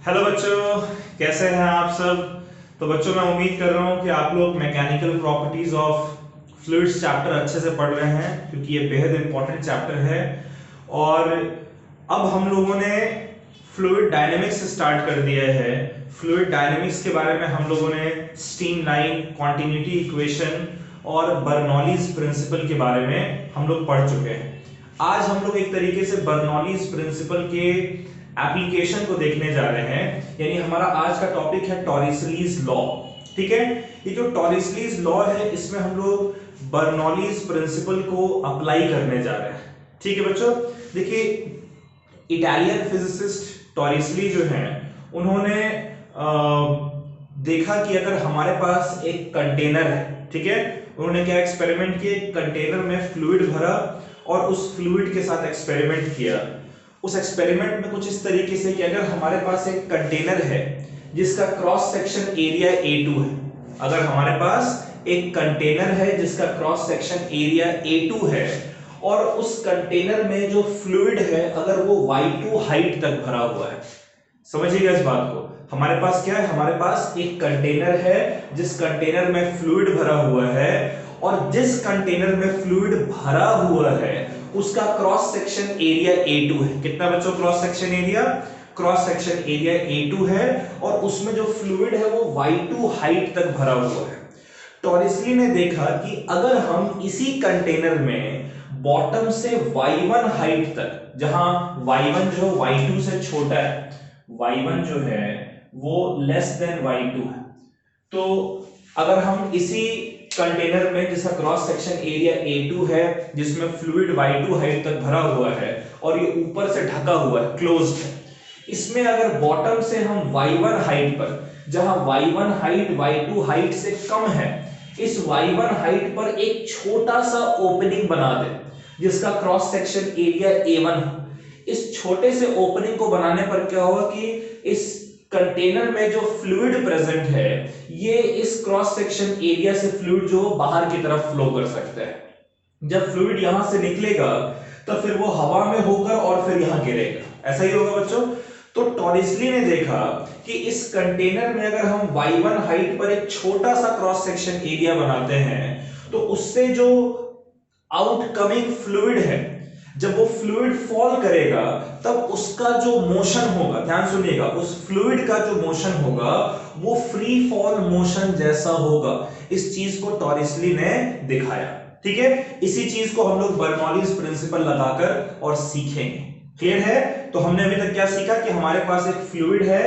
Hello बच्चों, कैसे हैं आप सब। तो बच्चों मैं उम्मीद कर रहा हूं कि आप लोग mechanical properties of fluids chapter अच्छे से पढ़ रहे हैं, क्योंकि ये बेहद इंपॉर्टेंट चैप्टर है। और अब हम लोगों ने फ्लूइड डायनेमिक्स स्टार्ट कर दिया है। फ्लूइड डायनेमिक्स के बारे में हम लोगों ने स्टीम लाइन, कॉन्टिन्यूटी इक्वेशन और बर्नौलीज प्रिंसिपल के बारे में हम लोग पढ़ चुके हैं। आज हम लोग एक तरीके से बर्नौलीज प्रिंसिपल के एप्लीकेशन को देखने जा रहे हैं, यानी हमारा आज का टॉपिक है टॉरिसलीज लॉ। ठीक है, ये जो टॉरिसलीज लॉ है इसमें हम लोग बर्नौलीज प्रिंसिपल को अप्लाई करने जा रहे हैं। ठीक है बच्चों, देखिए इटालियन फिजिसिस्ट टॉरिसली जो हैं उन्होंने देखा कि अगर हमारे पास एक कंटेनर है, ठीक है, उन्होंने क्या एक्सपेरिमेंट किया, कंटेनर में फ्लूइड भरा और उस फ्लूइड के साथ एक्सपेरिमेंट किया। उस एक्सपेरिमेंट में कुछ इस तरीके से कि अगर हमारे पास एक कंटेनर है जिसका क्रॉस सेक्शन एरिया A2 है, अगर हमारे पास एक कंटेनर है जिसका क्रॉस सेक्शन एरिया A2 है और उस कंटेनर में जो फ्लूइड है अगर वो Y2 हाइट तक भरा हुआ है, समझिएगा इस बात को। हमारे पास क्या है, हमारे पास एक कंटेनर है जिस कंटेनर में फ्लूइड भरा हुआ है और जिस कंटेनर में फ्लूइड भरा हुआ है उसका क्रॉस सेक्शन एरिया A2 है। कितना बच्चों cross section area? Cross section area A2 है और उसमें जो फ्लूइड है वो Y2 हाइट तक भरा हुआ है। टॉरिसली ने देखा कि अगर हम इसी कंटेनर में बॉटम से Y1 हाइट तक, जहां Y1 जो Y2 से छोटा है, Y1 जो है वो लेस देन Y2 है, तो अगर हम इसी कंटेनर में जिसका क्रॉस सेक्शन एरिया A2 है, जिसमें फ्लूइड Y2 हाइट तक भरा हुआ है और ये ऊपर से ढका हुआ है, क्लोज्ड है, इसमें अगर बॉटम से हम Y1 हाइट पर, जहां Y1 हाइट Y2 हाइट से कम है, इस Y1 हाइट पर एक छोटा सा ओपनिंग बना दे जिसका क्रॉस सेक्शन एरिया A1 हो। इस छोटे से ओपनिंग को बनाने पर क्या होगा कि इस कंटेनर में जो फ्लूइड प्रेजेंट है ये इस क्रॉस सेक्शन एरिया से फ्लूइड जो बाहर की तरफ फ्लो कर सकता है। जब फ्लूइड यहां से निकलेगा तो फिर वो हवा में होकर और फिर यहां गिरेगा। ऐसा ही होगा बच्चों। तो टॉरिसली ने देखा कि इस कंटेनर में अगर हम Y1 हाइट पर एक छोटा सा क्रॉस सेक्शन एरिया बनाते हैं तो उससे जो आउटकमिंग फ्लूइड है, जब वो फ्लूइड फॉल करेगा तब उसका जो मोशन होगा, ध्यान सुनिएगा, उस फ्लूइड का जो मोशन होगा वो फ्री फॉल मोशन जैसा होगा। इस चीज को टॉरिसली ने दिखाया। ठीक है, इसी चीज को हम लोग बर्नौलीज प्रिंसिपल लगाकर और सीखेंगे। क्लियर है? तो हमने अभी तक क्या सीखा कि हमारे पास एक फ्लूइड है,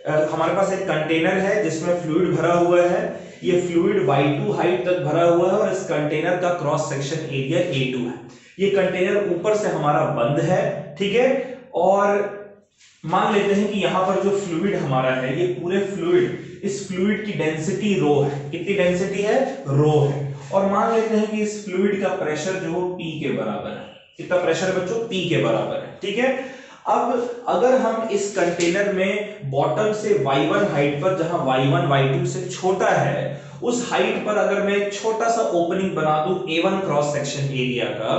हमारे पास एक कंटेनर है जिसमें फ्लूइड भरा हुआ है, ये फ्लूइड Y2 हाइट तक भरा हुआ है और इस कंटेनर का क्रॉस सेक्शन एरिया A2 है। ये कंटेनर ऊपर से हमारा बंद है, ठीक है, और मान लेते हैं कि यहां पर जो फ्लूइड हमारा है, ये पूरे फ्लूइड, इस फ्लूइड की डेंसिटी रो है। कितनी डेंसिटी है? रो है। और मान लेते हैं कि इस फ्लूइड का प्रेशर जो P के बराबर है। कितना प्रेशर है बच्चों? P के बराबर है। ठीक है, अब अगर हम इस कंटेनर में बॉटम से Y1 हाइट पर, जहां Y1 Y2 से छोटा है, उस हाइट पर अगर मैं एक छोटा सा ओपनिंग बना दूं A1 क्रॉस सेक्शन एरिया का,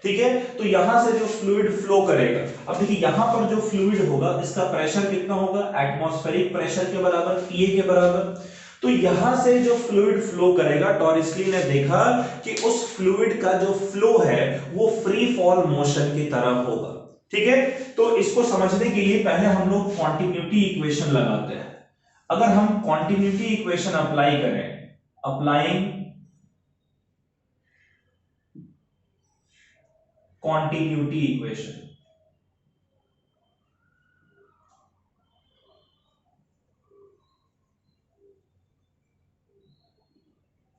ठीक है, तो यहां से जो फ्लूइड फ्लो करेगा, अब देखिए यहां पर जो फ्लूइड होगा इसका प्रेशर कितना होगा? एटमॉस्फेरिक प्रेशर के बराबर, PA के बराबर। तो यहां से जो फ्लूइड फ्लो करेगा, टॉरिसली ने देखा कि उस फ्लूइड का जो फ्लो है वो फ्री फॉल मोशन की तरह होगा। ठीक है, तो इसको समझने के लिए पहले हम लोग कॉन्टिन्यूटी इक्वेशन लगाते हैं। अगर हम कॉन्टिन्यूटी इक्वेशन अप्लाई करें, अप्लाइंग कॉन्टिन्यूटी इक्वेशन,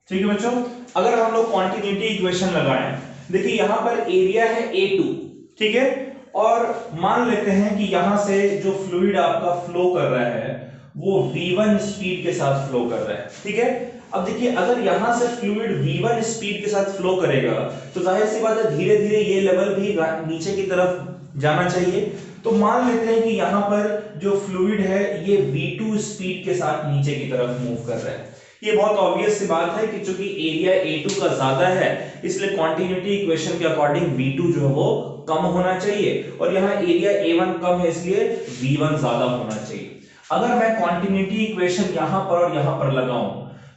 ठीक है बच्चों, अगर हम लोग कॉन्टिन्यूटी इक्वेशन लगाएं, देखिए यहां पर एरिया है A2, ठीक है, और मान लेते हैं कि यहां से जो फ्लूइड आपका फ्लो कर रहा है वो V1 स्पीड के साथ फ्लो कर रहा है। ठीक है, अब देखिए अगर यहां से फ्लूइड V1 स्पीड के साथ फ्लो करेगा तो जाहिर सी बात है धीरे धीरे ये लेवल भी नीचे की तरफ जाना चाहिए। तो मान लेते हैं कि यहां पर जो फ्लूइड है ये V2 स्पीड के साथ नीचे की तरफ मूव कर रहा है। ये बहुत ऑब्वियस सी बात है कि चूंकि एरिया A2 का ज्यादा है इसलिए कॉन्टिन्यूटी इक्वेशन के अकॉर्डिंग V2 जो है वो कम होना चाहिए और यहाँ एरिया A1 कम है इसलिए V1 ज्यादा होना चाहिए। अगर मैं कॉन्टिन्यूटी इक्वेशन यहां पर और यहां पर लगाऊं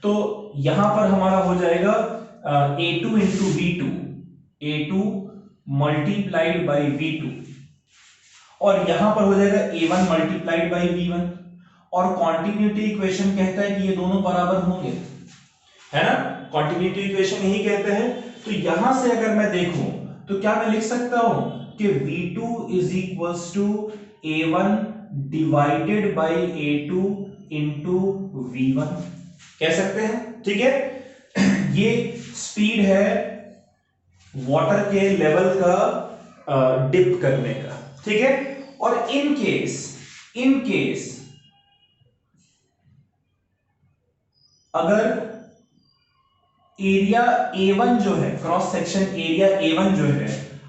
तो यहां पर हमारा हो जाएगा a2 into v2, a2 multiplied by v2, और यहां पर हो जाएगा a1 मल्टीप्लाइड बाई v1, और कॉन्टिन्यूटी इक्वेशन कहता है कि ये दोनों बराबर होंगे, है ना। कॉन्टिन्यूटी इक्वेशन यही कहते हैं। तो यहां से अगर मैं देखूं तो क्या मैं लिख सकता हूं कि v2 is equals to a1 divided by a2 into v1 कह सकते हैं, ठीक है। ये स्पीड है वाटर के लेवल का डिप करने का, ठीक है। और इन केस अगर एरिया A1 जो है, क्रॉस सेक्शन एरिया A1 जो है,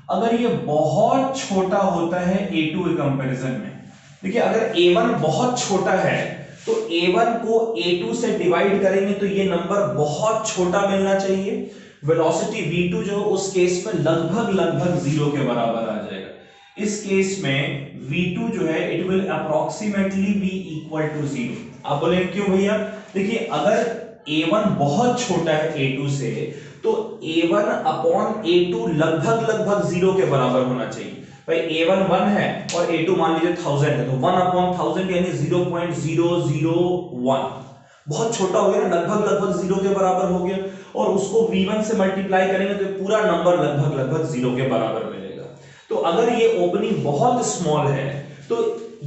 अगर ये बहुत छोटा होता है A2 के कंपैरिजन में, देखिए अगर A1 बहुत छोटा है तो A1 को A2 से डिवाइड करेंगे तो ये नंबर बहुत छोटा मिलना चाहिए। वेलोसिटी V2 जो उस केस में लगभग 0 के बराबर आ जाएगा। इस केस में V2 जो है it will approximately be equal to 0। आप बोलेंगे क्यों भैया? देखिए अगर A1 बहुत छोटा है A2 से तो A1 अपॉन A2 लगभग 0 के बराबर होना चाहिए। भाई A1 1 है और A2 मान लीजिए 1000 है तो 1 अपॉन 1000 यानी 0.001, बहुत छोटा हो गया ना, लगभग 0 के बराबर हो गया। और उसको V1 से मल्टीप्लाई करेंगे तो पूरा नंबर लगभग 0 के बराबर मिलेगा। तो अगर ये ओपनिंग बहुत स्मॉल है तो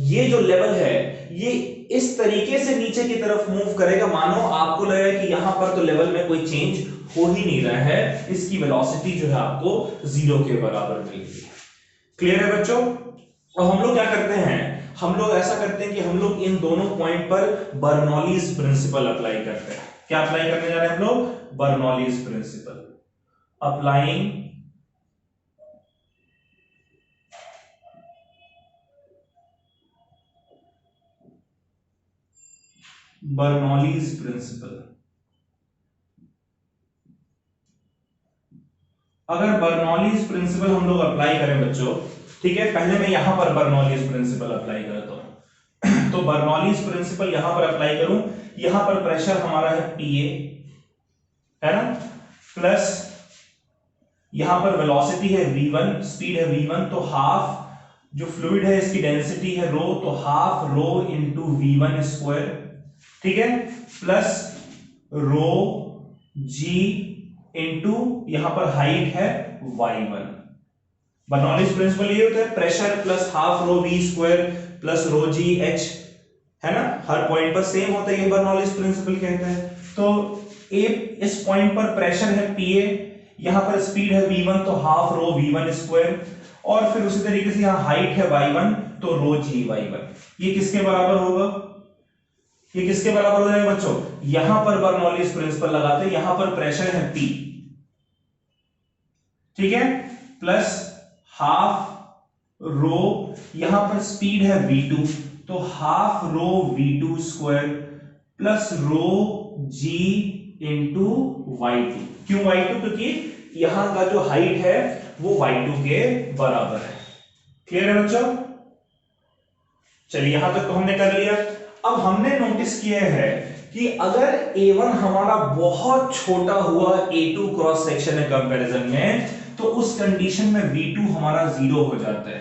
ये जो लेवल है ये इस तरीके से नीचे की तरफ मूव करेगा, मानो आपको लगे कि यहां पर तो लेवल में कोई चेंज हो ही नहीं रहा है, इसकी वेलोसिटी जो है आपको 0 के बराबर मिलेगी। क्लियर है बच्चों? और हम लोग क्या करते हैं, हम लोग ऐसा करते हैं कि हम लोग इन दोनों पॉइंट पर बर्नौलीज प्रिंसिपल अप्लाई करते हैं। क्या अप्लाई करने जा रहे हैं हम लोग? Bernoulli's principle. Applying Bernoulli's principle. अगर बर्नौलीज प्रिंसिपल हम लोग अप्लाई करें बच्चों, ठीक है, पहले मैं यहां पर बर्नौलीज प्रिंसिपल अप्लाई करता हूं। तो बर्नौलीज प्रिंसिपल यहां पर अप्लाई करूं, यहां पर प्रेशर हमारा है Pa, है ना, प्लस यहां पर वेलोसिटी है v1, स्पीड है v1, तो हाफ जो फ्लूइड है इसकी डेंसिटी है रो, तो half rho into v1 square, ठीक है, प्लस रो जी इंटू यहां पर हाइट है y1। बर्नौलीज प्रिंसिपल ये होता है pressure plus half rho v square plus rho g h, है ना, हर पॉइंट पर सेम होता है, ये बर्नौलीज प्रिंसिपल कहते हैं। तो इस पॉइंट पर प्रेशर है Pa, यहां पर स्पीड है v1 तो हाफ रो v1 स्क्वायर, और फिर उसी तरीके से यहां हाइट है y1 तो रो जी y1। ये किसके बराबर होगा? ये किसके बराबर हो जाएगा बच्चों? यहां पर बर्नौलीज प्रिंसिपल लगाते हैं, यहां पर प्रेशर है P, ठीक है, प्लस हाफ रो, यहां पर स्पीड है v2 तो half rho v2 square plus rho g into y2। क्यों y2? क्योंकि यहां का जो हाइट है वो y2 के बराबर है। क्लियर है बच्चों? चलिए यहां तक तो हमने कर लिया। अब हमने नोटिस किया है कि अगर A1 हमारा बहुत छोटा हुआ A2 क्रॉस सेक्शन है कंपैरिजन में, तो उस कंडीशन में V2 हमारा 0 हो जाता है।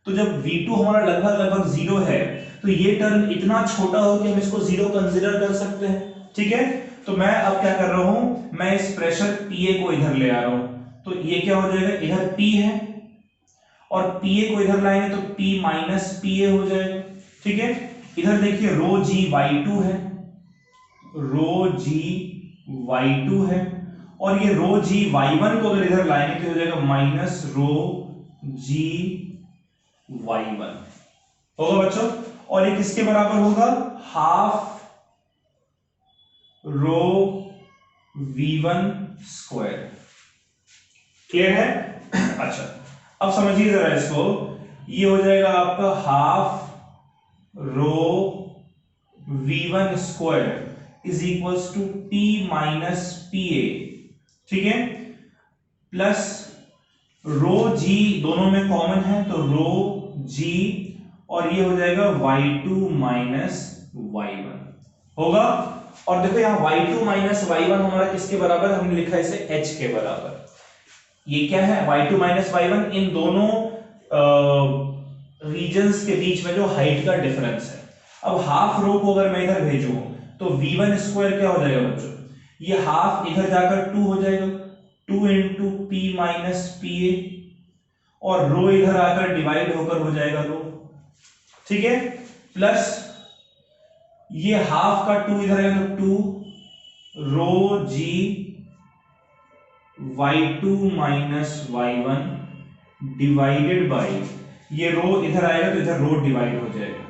तो जब V2 हमारा लगभग 0 है तो ये टर्म इतना छोटा हो कि हम इसको 0 कंसीडर कर सकते हैं, ठीक है। तो मैं अब क्या कर रहा हूं, मैं इस प्रेशर Pa को इधर ले आ रहा हूं, तो ये क्या हो जाएगा, इधर P है और Pa को इधर लाएंगे तो P माइनस Pa हो जाएगा, ठीक है। इधर देखिए रो जी y2 है, रो जी y2 है, और ये रो जी y1 को अगर इधर लाएंगे तो हो जाएगा माइनस रो जी y1 होगा बच्चों। और ये किसके बराबर होगा? Half rho v1 square. Clear है? अच्छा अब समझिए जरा इसको, ये हो जाएगा आपका half rho v1 square is equals to P minus Pa, ठीक है, प्लस रो जी दोनों में कॉमन है तो रो जी, और ये हो जाएगा y2 माइनस y1 होगा। और देखो यहाँ y2 माइनस y1 हमारा किसके बराबर, हमने लिखा है इसे h के बराबर। ये क्या है, y2 माइनस y1 इन दोनों रीजन्स के बीच में जो हाइट का डिफरेंस है। अब हाफ रो को अगर मैं इधर भेजूं तो v1 स्क्वायर क्या हो जाएगा बच्चों, ये हाफ इधर जाकर 2 हो जाएगा, 2 इंटू पी माइनस पी ए, और रो इधर आकर डिवाइड होकर हो जाएगा रो, ठीक है, प्लस ये हाफ का 2 इधर आएगा तो 2 रो जी y2 minus y1 divided by, ये रो इधर आएगा तो इधर रो डिवाइड हो जाएगा,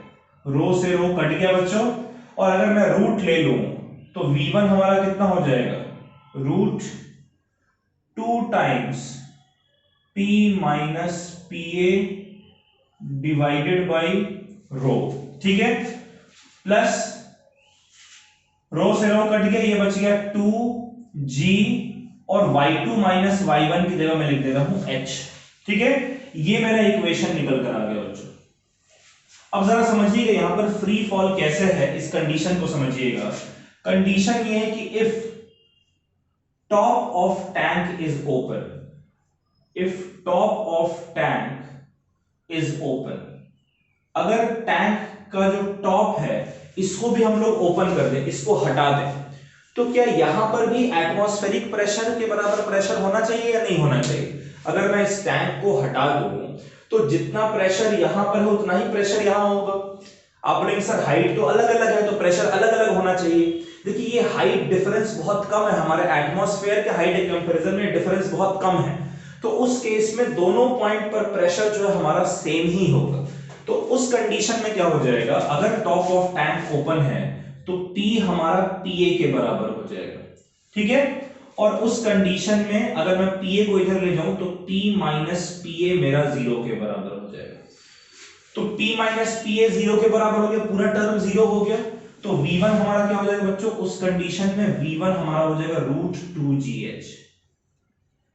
रो से रो कट गया बच्चों। और अगर मैं रूट ले लूं तो v1 हमारा कितना हो जाएगा, root 2 times p minus P A divided by rho, ठीक है, प्लस रो से रो कट गया, ये बच गया 2g, और y2 माइनस y1 की जगह मैं लिख दे रहा हूं h, ठीक है, ये मेरा इक्वेशन निकल कर आ गया बच्चों। अब जरा समझिएगा यहां पर फ्री फॉल कैसे है, इस कंडीशन को समझिएगा। कंडीशन ये है कि if top of tank is open, if top of tank is open, अगर टैंक का जो टॉप है इसको भी हम लोग ओपन कर दें, इसको हटा दें, तो क्या यहां पर भी एटमॉस्फेरिक प्रेशर के बराबर प्रेशर होना चाहिए या नहीं होना चाहिए? अगर मैं इस टैंक को हटा दूं तो जितना प्रेशर यहां पर है उतना ही प्रेशर यहां होगा। आप बोलेंगे सर हाइट तो अलग अलग है तो प्रेशर अलग अलग होना चाहिए। देखिए ये हाइट डिफरेंस बहुत कम है, हमारे एटमॉस्फेयर के हाइट के कंपैरिजन में डिफरेंस बहुत कम है, तो उस केस में दोनों पॉइंट पर प्रेशर जो है हमारा सेम ही होगा। तो उस कंडीशन में क्या हो जाएगा, अगर टॉप ऑफ टैंक ओपन है तो P हमारा PA के बराबर हो जाएगा, ठीक है, और उस कंडीशन में अगर मैं PA को इधर ले जाऊं तो P माइनस PA मेरा 0 के बराबर हो जाएगा। तो P माइनस PA 0 के बराबर हो गया, पूरा टर्म 0 हो गया, तो V1 हमारा क्या हो जाएगा बच्चों, उस कंडीशन में V1 हमारा हो जाएगा रूट 2GH।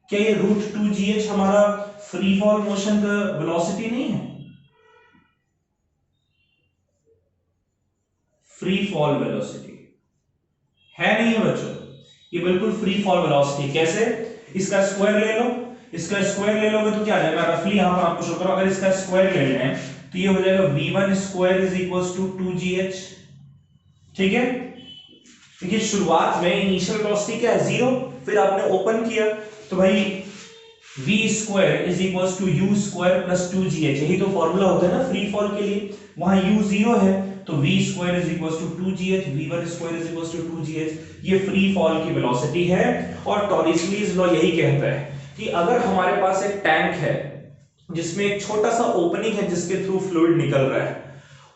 क्या ये रूट 2GH हमारा फ्री फॉल मोशन का वेलोसिटी नहीं है? फ्री फॉल वेलोसिटी है, नहीं है बच्चों, ये बिल्कुल फ्री फॉल वेलोसिटी। कैसे, इसका स्क्वायर ले लो, इसका स्क्वायर ले लोगे तो क्या आ जाएगा, मैं रफली यहां पर आपको शो करूं, अगर इसका स्क्वायर ले लें तो ये हो जाएगा v1 square is equals to 2gh, ठीक है। देखिए शुरुआत में इनिशियल वेलोसिटी क्या है 0, फिर आपने ओपन किया तो भाई v square is equals to u square plus 2gh, यही तो फॉर्मूला होता है ना फ्री फॉल के लिए। वहां u 0 है तो v square is equals to 2gh, v1 square is equals to 2gh, ये फ्री फॉल की वेलोसिटी है। और टॉरिसलीज लॉ यही कहता है कि अगर हमारे पास एक टैंक है जिसमें एक छोटा सा ओपनिंग है जिसके थ्रू फ्लूइड निकल रहा है,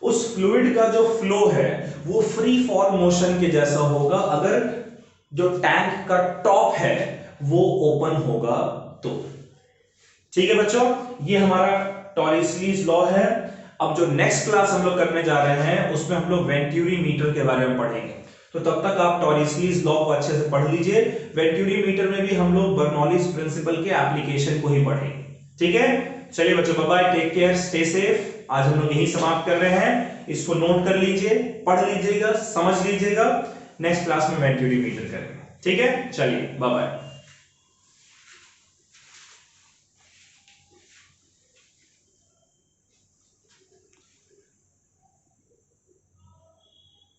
उस फ्लूइड का जो फ्लो है वो फ्री फॉल मोशन के जैसा होगा अगर जो टैंक का टॉप है वो ओपन होगा तो। ठीक है बच्चों, ये हमारा टॉरिसलीज लॉ है। अब जो नेक्स्ट क्लास हम लोग करने जा रहे हैं उसमें हम लोग वेंटुरी मीटर के बारे में पढ़ेंगे, तो तब तक आप टॉरिसलीज लॉ को अच्छे से पढ़ लीजिए। वेंटुरी मीटर में भी हम लोग बर्नौलीज प्रिंसिपल के एप्लीकेशन को ही पढ़ेंगे। ठीक है, चलिए बच्चों, bye bye, take care, stay safe. आज हम लोग यही समाप्त कर रहे हैं, इसको नोट कर लीजिए, पढ़ लीजिएगा, समझ लीजिएगा। नेक्स्ट क्लास में वेंटुरी मीटर करेंगे। ठीक है, चलिए बाय बाय।